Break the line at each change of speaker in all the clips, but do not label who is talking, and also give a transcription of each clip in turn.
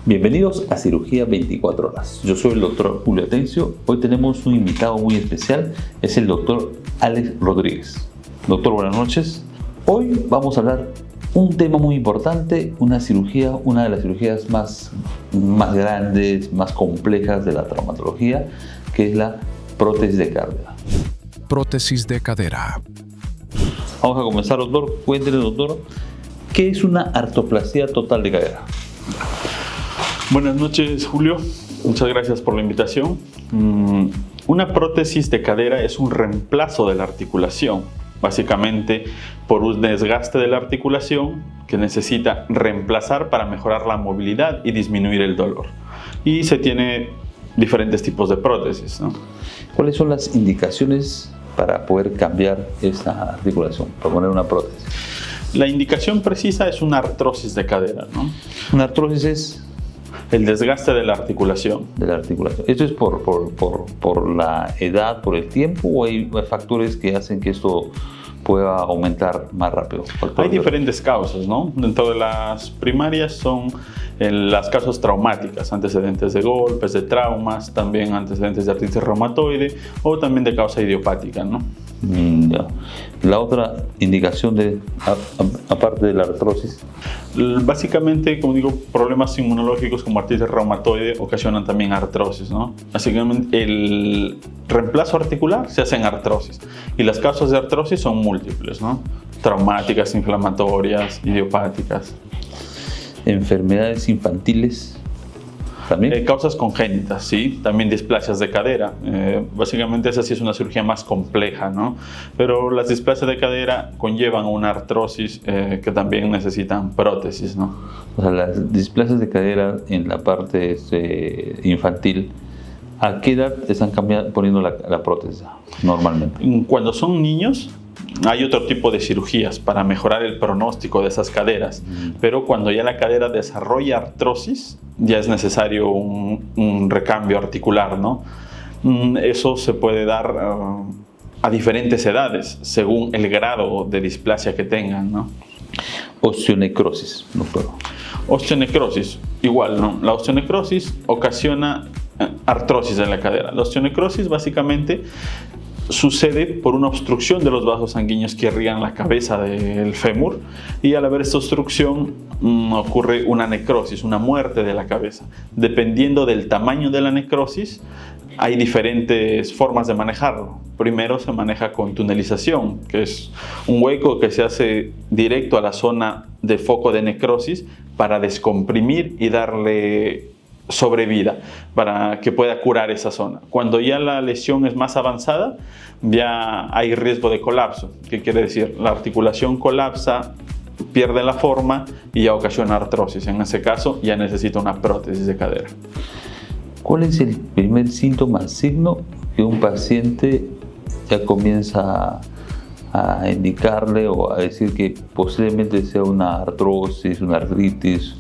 Bienvenidos a Cirugía 24 Horas. Yo soy el doctor Julio Atencio. Hoy tenemos un invitado muy especial, es el doctor Alex Rodríguez. Doctor, buenas noches. Hoy vamos a hablar un tema muy importante, una de las cirugías más grandes, más complejas de la traumatología, que es la prótesis de cadera.
Prótesis de cadera.
Vamos a comenzar, doctor. Cuéntenos, doctor, ¿qué es una artroplastia total de cadera?
Buenas noches, Julio. Muchas gracias por la invitación. Una prótesis de cadera es un reemplazo de la articulación, básicamente por un desgaste de la articulación que necesita reemplazar para mejorar la movilidad y disminuir el dolor. Y se tiene diferentes tipos de prótesis, ¿no?
¿Cuáles son las indicaciones para poder cambiar esa articulación, para poner una prótesis?
La indicación precisa es una artrosis de cadera, ¿no?
Una artrosis es
el desgaste de la articulación.
¿Esto es por la edad, por el tiempo, o hay factores que hacen que esto pueda aumentar más rápido?
Hay diferentes causas, ¿no? Dentro de las primarias son las causas traumáticas, antecedentes de golpes, de traumas, también antecedentes de artritis reumatoide o también de causa idiopática, ¿no?
Ya. La otra indicación aparte de la artrosis.
Básicamente, como digo, problemas inmunológicos como artritis reumatoide ocasionan también artrosis, ¿no? Básicamente el reemplazo articular se hace en artrosis y las causas de artrosis son múltiples, ¿no? Traumáticas, inflamatorias, idiopáticas.
Enfermedades infantiles también.
Causas congénitas, sí, también displasias de cadera. Básicamente esa sí es una cirugía más compleja, ¿no? Pero las displasias de cadera conllevan una artrosis que también necesitan prótesis, ¿no?
O sea, las displasias de cadera en la parte infantil, ¿a qué edad están poniendo la prótesis normalmente?
Cuando son niños hay otro tipo de cirugías para mejorar el pronóstico de esas caderas, pero cuando ya la cadera desarrolla artrosis, ya es necesario un recambio articular, ¿no? Eso se puede dar a diferentes edades, según el grado de displasia que tengan, ¿no?
Osteonecrosis, doctor.
Osteonecrosis, igual, ¿no? La osteonecrosis ocasiona artrosis en la cadera. La osteonecrosis básicamente sucede por una obstrucción de los vasos sanguíneos que irrigan la cabeza del fémur, y al haber esta obstrucción ocurre una necrosis, una muerte de la cabeza. Dependiendo del tamaño de la necrosis, hay diferentes formas de manejarlo. Primero se maneja con tunelización, que es un hueco que se hace directo a la zona de foco de necrosis para descomprimir y darle sobrevida para que pueda curar esa zona. Cuando ya la lesión es más avanzada, ya hay riesgo de colapso. ¿Qué quiere decir? La articulación colapsa, pierde la forma y ya ocasiona artrosis. En ese caso ya necesita una prótesis de cadera.
¿Cuál es el primer signo que un paciente ya comienza a indicarle o a decir que posiblemente sea una artrosis, una artritis?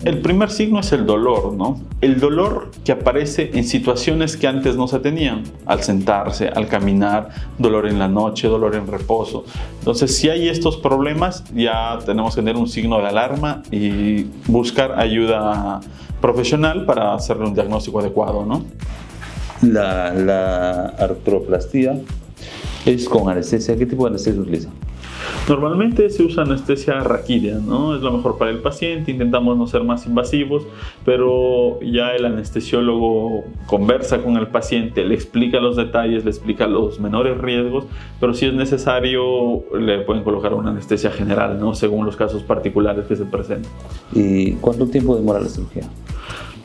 El primer signo es el dolor, ¿no? El dolor que aparece en situaciones que antes no se tenían, al sentarse, al caminar, dolor en la noche, dolor en reposo. Entonces, si hay estos problemas, ya tenemos que tener un signo de alarma y buscar ayuda profesional para hacerle un diagnóstico adecuado, ¿no?
La artroplastia es con anestesia. ¿Qué tipo de anestesia se utiliza?
Normalmente se usa anestesia raquídea, ¿no? Es lo mejor para el paciente, intentamos no ser más invasivos, pero ya el anestesiólogo conversa con el paciente, le explica los detalles, le explica los menores riesgos, pero si es necesario le pueden colocar una anestesia general, ¿no? Según los casos particulares que se presenten.
¿Y cuánto tiempo demora la cirugía?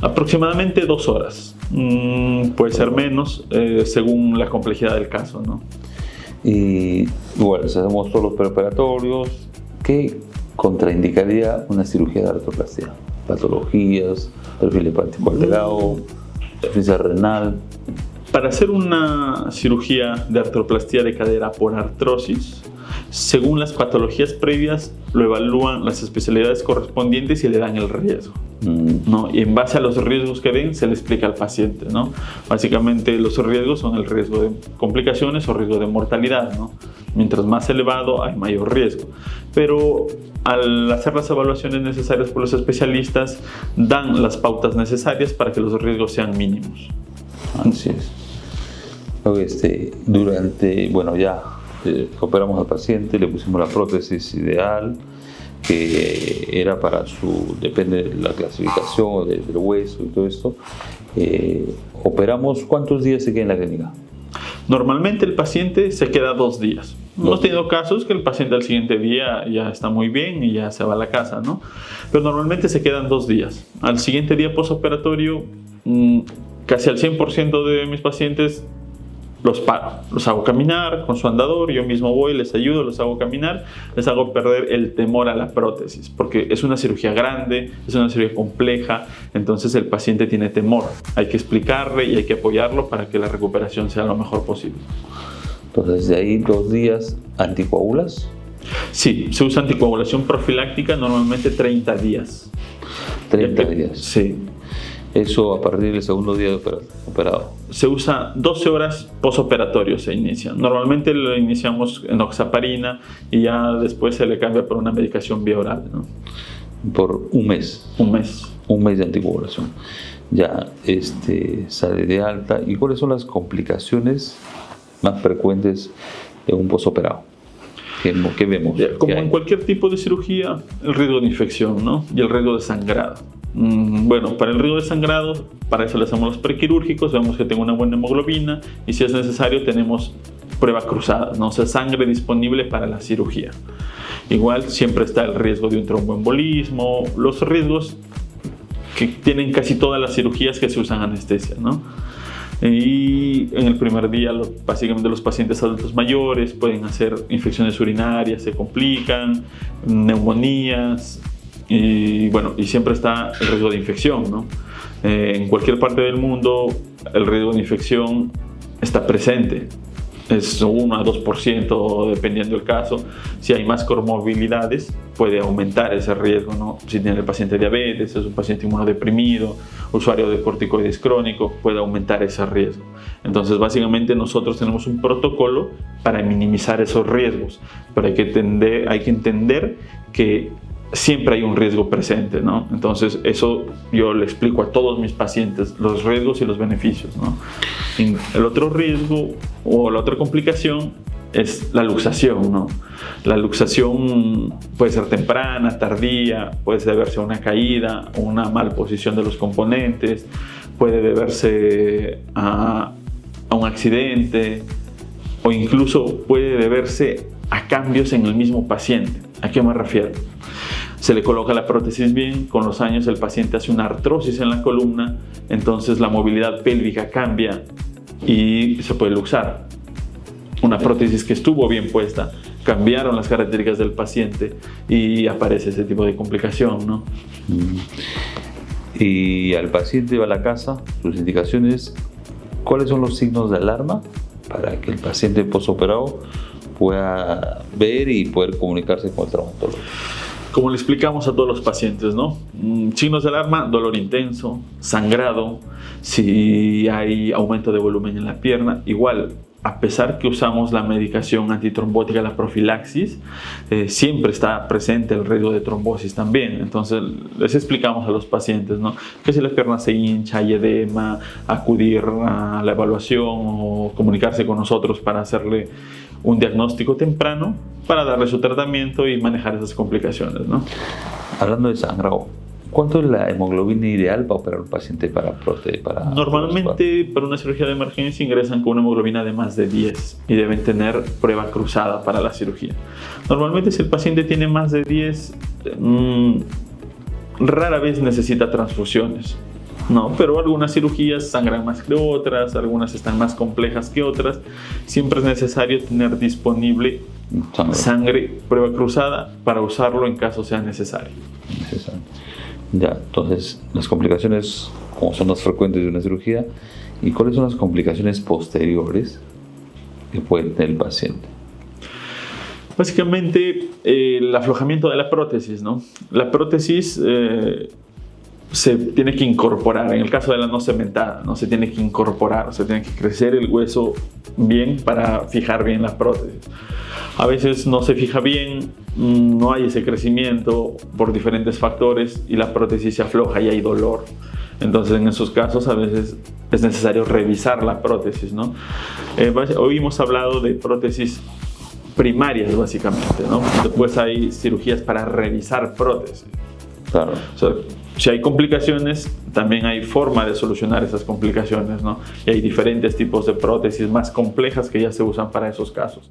Aproximadamente 2 horas, puede ser menos según la complejidad del caso, ¿no?
Y bueno, hacemos todos los preparatorios. ¿Qué contraindicaría una cirugía de artroplastia? Patologías, perfil hepático alterado, deficiencia renal.
Para hacer una cirugía de artroplastia de cadera por artrosis, según las patologías previas, lo evalúan las especialidades correspondientes y le dan el riesgo, ¿no? Y en base a los riesgos que ven, se le explica al paciente, ¿no? Básicamente los riesgos son el riesgo de complicaciones o riesgo de mortalidad, ¿no? Mientras más elevado hay mayor riesgo. Pero al hacer las evaluaciones necesarias por los especialistas, dan las pautas necesarias para que los riesgos sean mínimos.
Así es. Bueno, ya operamos al paciente, le pusimos la prótesis ideal, que era para depende de la clasificación del hueso y todo esto. Operamos, ¿cuántos días se queda en la clínica?
Normalmente el paciente se queda 2 días. Hemos tenido casos que el paciente al siguiente día ya está muy bien y ya se va a la casa, ¿no? Pero normalmente se quedan 2 días. Al siguiente día postoperatorio, casi al 100% de mis pacientes los paro, los hago caminar con su andador, yo mismo voy, les ayudo, los hago caminar, les hago perder el temor a la prótesis, porque es una cirugía grande, es una cirugía compleja, entonces el paciente tiene temor. Hay que explicarle y hay que apoyarlo para que la recuperación sea lo mejor posible.
Entonces, de ahí 2 días, ¿anticoagulas?
Sí, se usa anticoagulación profiláctica, normalmente 30 días.
30 días.
Sí.
Eso a partir del segundo día de operado.
Se usa 12 horas postoperatorio, se inicia. Normalmente lo iniciamos en oxaparina y ya después se le cambia por una medicación vía oral, ¿no?
Por un mes.
Un mes.
Un mes de anticoagulación. Ya sale de alta. ¿Y cuáles son las complicaciones más frecuentes de un postoperado? ¿Qué vemos?
Como en cualquier tipo de cirugía, el riesgo de infección, ¿no? Y el riesgo de sangrado. Bueno, para el riesgo de sangrado, para eso le hacemos los prequirúrgicos, vemos que tengo una buena hemoglobina y si es necesario tenemos prueba cruzada, ¿no? O sea, sangre disponible para la cirugía. Igual siempre está el riesgo de un tromboembolismo, los riesgos que tienen casi todas las cirugías que se usan anestesia, ¿no? Y en el primer día, básicamente los pacientes adultos mayores pueden hacer infecciones urinarias, se complican, neumonías, y bueno, y siempre está el riesgo de infección, ¿no? En cualquier parte del mundo el riesgo de infección está presente. Es 1 a 2% dependiendo del caso. Si hay más comorbilidades puede aumentar ese riesgo, ¿no? Si tiene el paciente diabetes, es un paciente inmunodeprimido, usuario de corticoides crónico, puede aumentar ese riesgo. Entonces básicamente nosotros tenemos un protocolo para minimizar esos riesgos, pero hay que entender que siempre hay un riesgo presente, ¿no? Entonces eso yo le explico a todos mis pacientes, los riesgos y los beneficios, ¿no? Y el otro riesgo o la otra complicación es la luxación, ¿no? La luxación puede ser temprana, tardía, puede deberse a una caída, una malposición de los componentes, puede deberse a un accidente o incluso puede deberse a cambios en el mismo paciente. ¿A qué me refiero? Se le coloca la prótesis bien, con los años el paciente hace una artrosis en la columna, entonces la movilidad pélvica cambia y se puede luxar. Una prótesis que estuvo bien puesta, cambiaron las características del paciente y aparece ese tipo de complicación, ¿no?
Y al paciente va a la casa, sus indicaciones, ¿cuáles son los signos de alarma para que el paciente postoperado pueda ver y poder comunicarse con el traumatólogo?
Como le explicamos a todos los pacientes, ¿no? Signos de alarma: dolor intenso, sangrado, si hay aumento de volumen en la pierna. Igual, a pesar que usamos la medicación antitrombótica, la profilaxis, siempre está presente el riesgo de trombosis también. Entonces les explicamos a los pacientes, ¿no? Que si la pierna se hincha, hay edema, acudir a la evaluación o comunicarse con nosotros para hacerle un diagnóstico temprano para darle su tratamiento y manejar esas complicaciones, ¿no?
Hablando de sangrado, ¿cuánto es la hemoglobina ideal para operar un paciente para
Normalmente para una cirugía de emergencia ingresan con una hemoglobina de más de 10 y deben tener prueba cruzada para la cirugía. Normalmente si el paciente tiene más de 10, rara vez necesita transfusiones. No, pero algunas cirugías sangran más que otras, algunas están más complejas que otras. Siempre es necesario tener disponible sangre, prueba cruzada, para usarlo en caso sea necesario.
Ya, entonces las complicaciones, como son las frecuentes de una cirugía, ¿y cuáles son las complicaciones posteriores que puede tener el paciente?
Básicamente el aflojamiento de la prótesis, ¿no? La prótesis se tiene que incorporar. En el caso de la no cementada, no se tiene que incorporar, o sea, tiene que crecer el hueso bien para fijar bien la prótesis. A veces no se fija bien, no hay ese crecimiento por diferentes factores y la prótesis se afloja y hay dolor. Entonces, en esos casos, a veces es necesario revisar la prótesis, ¿no? Hoy hemos hablado de prótesis primarias, básicamente, ¿no? Después hay cirugías para revisar prótesis.
Claro.
O sea, si hay complicaciones, también hay forma de solucionar esas complicaciones, ¿no? Y hay diferentes tipos de prótesis más complejas que ya se usan para esos casos.